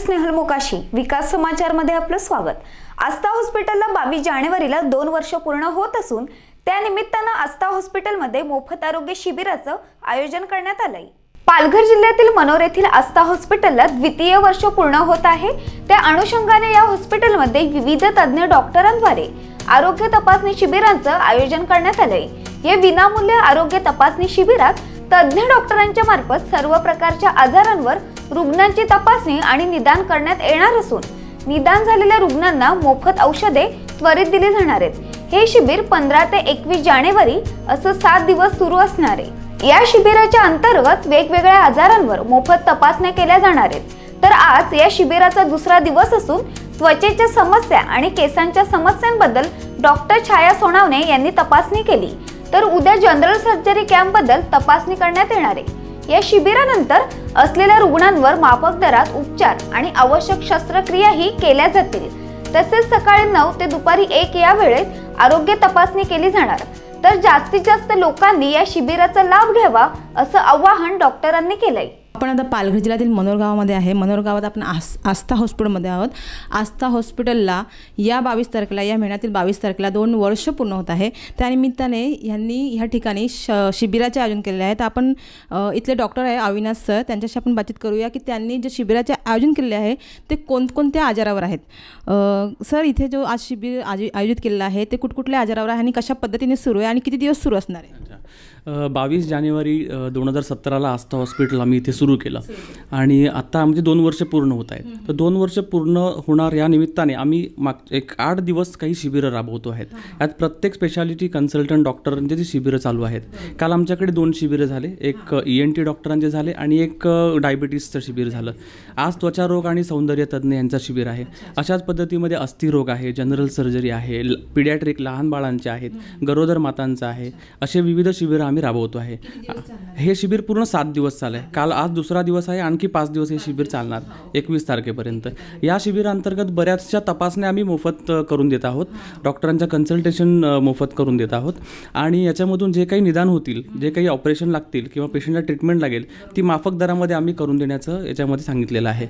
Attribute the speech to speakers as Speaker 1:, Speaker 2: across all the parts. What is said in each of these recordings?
Speaker 1: स्नेहल मोकाशी विकास समाचार मध्ये आपलं स्वागत। आस्था हॉस्पिटलला 22 जानेवारीला 2 वर्ष पूर्ण होत असून त्या निमित्ताने आस्था हॉस्पिटलमध्ये मोफत आरोग्य शिबिराचं आयोजन करण्यात आलंय। पालघर जिल्ह्यातील मनोर येथील आस्था हॉस्पिटलला द्वितीय वर्ष पूर्ण होत आहे। त्या अनुषंगाने या हॉस्पिटलमध्ये विविध तज्ञ डॉक्टरांद्वारे आरोग्य तपासणी शिबिरांचं आयोजन करण्यात आलंय। या विनामूल्य आरोग्य तपासणी शिबिरात तज्ञ डॉक्टरांच्या मार्फत सर्व प्रकारच्या आजारांवर रुग्णांची तपासणी आणि निदान करण्यात येणार असून निदान झालेल्या रुग्णांना मोफत औषधे त्वरित दिली जाणार आहेत। हे शिबिर 15 ते 21 जानेवारी असं 7 दिवस सुरू असणार आहे। या शिबिराच्या अंतर्गत वेगवेगळ्या आजारांवर मोफत तपासण्या केल्या जाणार आहेत। तर आज या शिबिराचा दुसरा दिवस असून त्वचेच्या समस्या आणि केसांच्या समस्यांबद्दल डॉक्टर छाया सोनावणे यांनी तपासणी केली। तर उद्या जनरल सर्जरी कॅम्प बद्दल तपासणी करण्यात येणार आहे। या शिबिरानंतर असलेल्या रुग्णांवर माफक दरात उपचार आणि आवश्यक शस्त्रक्रियाही केल्या जातील। तसेच सकाळी 9 ते दुपारी 1 या वेळेत आरोग्य तपासणी केली जाणार। तर जास्तीत जास्त लोकांनी या शिबिराचा लाभ घ्यावा असं आवाहन डॉक्टरांनी केलंय।
Speaker 2: आपण आता पालघर जिल्ह्यातील मनोर गावामध्ये आहे। मनोर गावात आपण आस्था हॉस्पिटलमध्ये आहोत। आस्था हॉस्पिटलला या 22 तारखेला या महिन्यातील 22 तारखेला 2 वर्ष पूर्ण होत आहे। त्यानिमित्ताने यांनी ह्या ठिकाणी शिबिराचे आयोजन केलेले आहे। तर आपण इथले डॉक्टर आहे अविनाश सर, त्यांच्याशी आपण बातचीत करूया की त्यांनी जे शिबिराचे आयोजन केले आहे ते कोणकोणत्या आजारावर आहेत। सर, इथे जो आज शिबिर आयोजित केलेलं आहे ते कुठकुठल्या आजारावर आहे आणि कशा पद्धतीने सुरू आहे आणि किती दिवस सुरू असणार आहे?
Speaker 3: 22 जानेवारी 2017ला आस्था हॉस्पिटल आम्ही इथे सुरू केलं आणि आता आमचे 2 वर्ष पूर्ण होत आहेत। तर 2 वर्ष पूर्ण होणार या निमित्ताने आम्ही एक 8 दिवस काही शिबिरं राबवतो आहेत। यात प्रत्येक स्पेशालिटी कन्सल्टंट डॉक्टरांचे शिबिरं चालू आहेत। काल आमच्याकडे 2 शिबिरं झाले, एक ENT डॉक्टरांचे झाले आणि एक डायबिटीसचं शिबिर झालं। आज त्वचा रोग आणि सौंदर्य तज्ज्ञ यांचं शिबिर आहे। अशाच पद्धतीमध्ये अस्थिरोग आहे, जनरल सर्जरी आहे, पिडियाट्रिक लहान बाळांचे आहेत, गरोदर मातांचं आहे, असे विविध शिबिरं आम्ही राबवतो आहे। हे शिबिर पूर्ण 7 दिवस चालले। काल आज दुसरा दिवस आहे, आणखी 5 दिवस हे शिबिर चालणार 21 तारखेपर्यंत। या शिबिरांतर्गत बऱ्याचशा तपासण्या आम्ही मोफत करून देत आहोत, डॉक्टरांचं कन्सल्टेशन मोफत करून देत आहोत आणि याच्यामधून जे काही निदान होतील, जे काही ऑपरेशन लागतील किंवा पेशंटला ट्रीटमेंट लागेल ती माफक दरामध्ये आम्ही करून देण्याचं याच्यामध्ये सांगितलेलं आहे।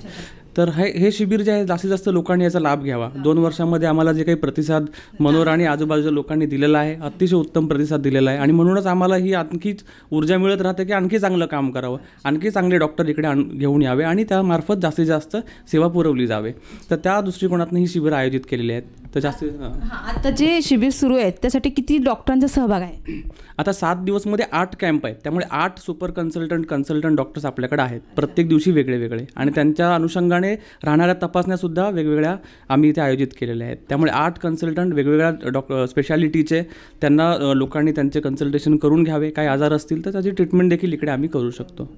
Speaker 3: तर हे शिबिर जे आहे जास्तीत जास्त लोकांनी याचा लाभ घ्यावा। 2 वर्षांमध्ये आम्हाला जे काही प्रतिसाद मनोर आणि आजूबाजूच्या लोकांनी दिलेला आहे, अतिशय उत्तम प्रतिसाद दिलेला आहे आणि म्हणूनच आम्हाला ही आणखीच ऊर्जा मिळत राहते की आणखी चांगलं काम करावं, आणखी चांगले डॉक्टर इकडे घेऊन यावे आणि त्यामार्फत जास्तीत जास्त सेवा पुरवली जावे। तर त्या दृष्टिकोनातून ही शिबिर आयोजित केलेली आहेत। तर
Speaker 2: आता जे शिबिर सुरू आहे त्यासाठी किती डॉक्टरांचा सहभाग आहे?
Speaker 3: आता 7 दिवसमध्ये 8 कॅम्प आहेत, त्यामुळे 8 सुपर कन्सल्टंट डॉक्टर्स आपल्याकडे आहेत, प्रत्येक दिवशी वेगळे वेगळे आणि त्यांच्या अनुषंगाने राहणाऱ्या तपासण्यासुद्धा वेगवेगळ्या आम्ही इथे आयोजित केलेल्या आहेत। त्यामुळे 8 कन्सल्टंट वेगवेगळ्या स्पेशालिटीचे त्यांना लोकांनी त्यांचे कन्सल्टेशन करून घ्यावे। काही आजार असतील तर त्याची ट्रीटमेंट देखील इकडे आम्ही करू शकतो।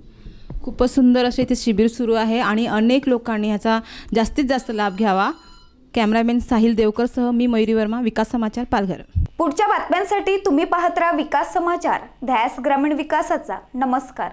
Speaker 2: खूपच सुंदर असे इथे शिबिर सुरू आहे आणि अनेक लोकांनी ह्याचा जास्तीत जास्त लाभ घ्यावा। कॅमेरामॅन साहिल देवकरसह मी मयुरी वर्मा, विकास समाचार, पालघर।
Speaker 1: पुढच्या बातम्यांसाठी तुम्ही पाहत राहा विकास समाचार, ध्यास ग्रामीण विकासाचा। नमस्कार।